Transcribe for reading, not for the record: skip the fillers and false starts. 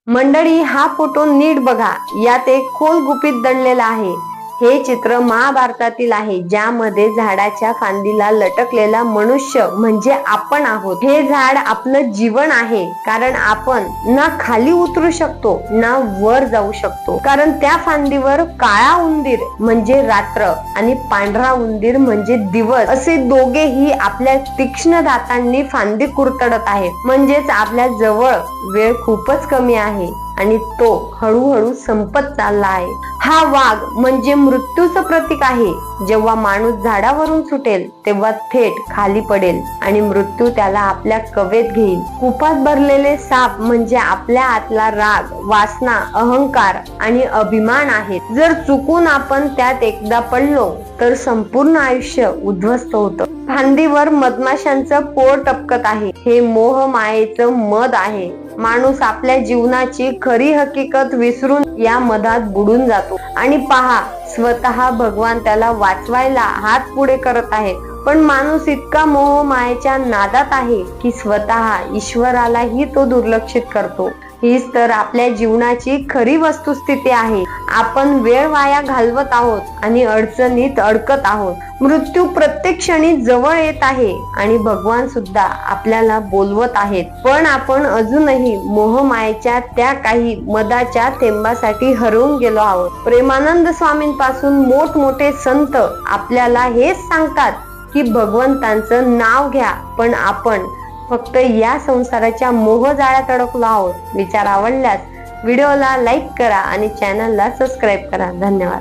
मंडळी, हा फोटो नीट बघा. यात एक खोल गुपित दडलेला आहे. हे चित्र महाभारतातील आहे, ज्यामध्ये झाडाच्या फांदीला लटकलेला मनुष्य म्हणजे आपण आहोत. हे झाड आपलं जीवन आहे, कारण आपण ना खाली उतरू शकतो ना वर जाऊ शकतो. कारण त्या फांदीवर काळा उंदीर म्हणजे रात्र आणि पांढरा उंदीर म्हणजे दिवस असे दोघेही आपल्या तीक्ष्ण दातांनी फांदी कुरतडत आहेत. म्हणजेच आपल्या जवळ वेळ खूपच कमी आहे आणि तो हळूहळू संपत चालला आहे. हा वाघ म्हणजे मृत्यूचं प्रतीक आहे. जेव्हा माणूस झाडावरून सुटेल तेव्हा थेट खाली पडेल आणि मृत्यू त्याला आपल्या कवेत घेईल. कुपात भरलेले साप म्हणजे आपल्या आतला राग, वासना, अहंकार आणि अभिमान आहेत. जर चुकून आपण त्यात एकदा पडलो तर संपूर्ण आयुष्य उद्ध्वस्त होतं. फांदीवर मधमाशांचं पोळ टपकत आहे. हे मोह मायेचं मध आहे. माणूस आपल्या जीवनाची खरी हकीकत विसरून या मधात बुडून जातो आणि पहा, स्वतः भगवान त्याला वाचवायला हात पुढे करत आहे. पण माणूस इतका मोह मायेच्या नादात आहे की स्वतः ईश्वरालाही तो दुर्लक्षित करतो. हीच तर आपल्या जीवनाची खरी वस्तुस्थिती आहे. आपण वेळ वाया घालवत आहोत आणि अडचणीत अडकत आहोत. मृत्यू प्रत्येक क्षणी जवळ येत आहे आणि भगवान सुद्धा आपल्याला बोलवत आहेत. पण आपण अजूनही मोहमायेच्या त्या काही मधाच्या थेंबासाठी हरवून गेलो आहोत. प्रेमानंद स्वामींपासून मोठमोठे संत आपल्याला हेच सांगतात की भगवंतांचं नाव घ्या, पण आपण फक्त या संसाराच्या मोहजाळ्यात अडकलो आहोत. विचार आवडल्यास व्हिडिओला लाईक करा आणि चॅनलला सबस्क्राईब करा. धन्यवाद.